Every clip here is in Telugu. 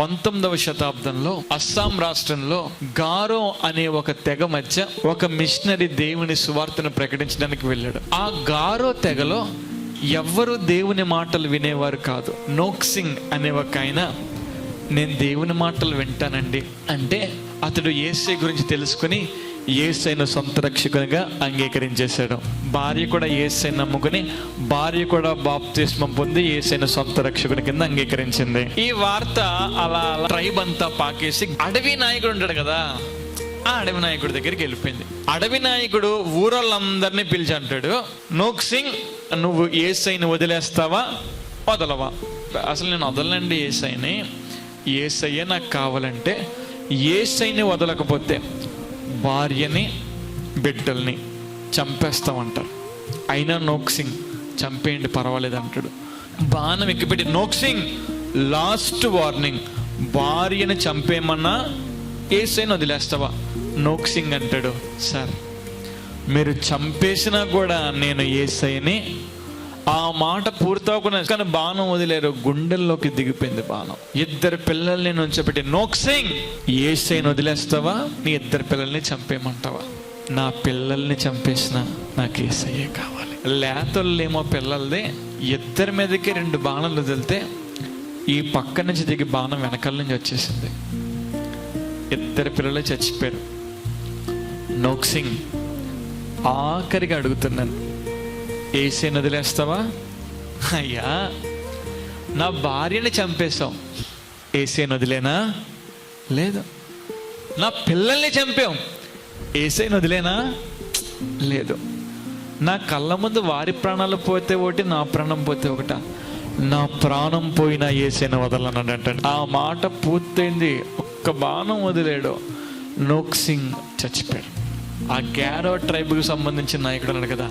19వ శతాబ్దంలో అస్సాం రాష్ట్రంలో గారో అనే ఒక తెగ మధ్య ఒక మిషనరీ దేవుని సువార్తను ప్రకటించడానికి వెళ్ళాడు. ఆ గారో తెగలో ఎవ్వరు దేవుని మాటలు వినేవారు కాదు. నోక్సింగ్ అనే ఒక ఆయన, నేను దేవుని మాటలు వింటానండి అంటే అతడు యేసయ్య గురించి తెలుసుకుని యేసయ్యను సొంత రక్షకునిగా అంగీకరించేశాడు. భార్య కూడా యేసయ్యను నమ్ముకుని భార్య కూడా బాప్తిస్మం పొంది యేసయ్యను సొంత రక్షకుని కింద అంగీకరించింది. ఈ వార్త అలా ట్రైబ్ అంతా పాకేసి అడవి నాయకుడు ఉంటాడు కదా, ఆ అడవి నాయకుడి దగ్గరికి వెళ్ళిపోయింది. అడవి నాయకుడు ఊరోళ్ళందరినీ పిలిచి అంటాడు, నోక్సింగ్, నువ్వు యేసయ్యని వదిలేస్తావా వదలవా? అసలు నేను వదలండి యేసయ్యని, యేసయ్య నాకు కావాలంటే, యేసయ్యని వదలకపోతే భార్యని బిడ్డల్ని చంపేస్తామంటారు. అయినా నోక్సింగ్ చంపేయండి పర్వాలేదు అంటాడు. బాణం ఎక్కిపెట్టి, నోక్సింగ్ లాస్ట్ వార్నింగ్, భార్యని చంపేయమన్నా యేసయ్యని వదిలేస్తావా? నోక్సింగ్ అంటాడు, సార్ మీరు చంపేసినా కూడా నేను యేసయ్యని. ఆ మాట పూర్తవకుండా కానీ బాణం వదిలేరు, గుండెల్లోకి దిగిపోయింది బాణం. 2 పిల్లల్ని నుంచోబెట్టి, నోక్సింగ్ యేసయ్యని వదిలేస్తావా, నీ 2 పిల్లల్ని చంపేయమంటావా? నా పిల్లల్ని చంపేసిన నాకు యేసయ్యే కావాలి. లేతోళ్ళేమో పిల్లలదే, 2 మీదకి 2 బాణాలు వదిలితే ఈ పక్క నుంచి దిగి బాణం వెనకాల నుంచి వచ్చేసింది. 2 పిల్లలు చచ్చిపోయారు. నోక్సింగ్ ఆఖరిగా అడుగుతున్నాను, యేసయ్యని వదిలేస్తావా? అయ్యా నా భార్యని చంపేశాం, యేసయ్యని వదిలేనా? లేదు. నా పిల్లల్ని చంపాం, యేసయ్యని వదిలేనా? లేదు. నా కళ్ళ ముందు వారి ప్రాణాలు పోతే ఒకటి, నా ప్రాణం పోతే ఒకట? నా ప్రాణం పోయినా యేసయ్యని వదలనండి అంటాడు. ఆ మాట పూర్తయింది. ఒక్క బాణం వదిలేడు, నోక్సింగ్ చచ్చిపోయాడు. ఆ గారో ట్రైబ్కి సంబంధించిన నాయకుడు అన్నాడు కదా,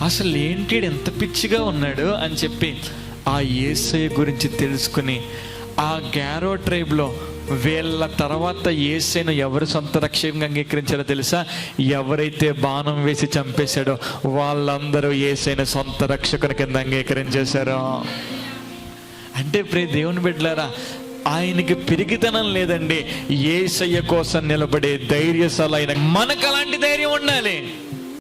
అసలు ఏంటి ఎంత పిచ్చిగా ఉన్నాడు అని చెప్పి ఆ యేసయ్య గురించి తెలుసుకుని ఆ గారో ట్రైబ్లో వీళ్ళ తర్వాత యేసయ్యను ఎవరు సొంత రక్షకంగా అంగీకరించారో తెలుసా? ఎవరైతే బాణం వేసి చంపేశాడో వాళ్ళందరూ యేసయ్యను సొంత రక్షకుని కింద అంగీకరించేశారో. అంటే ప్రియ దేవుని బిడ్డలారా, ఆయనకి పిరిగితనం లేదండి. యేసయ్య కోసం నిలబడే ధైర్యశాలైన మనకు అలాంటి ధైర్యం ఉండాలి.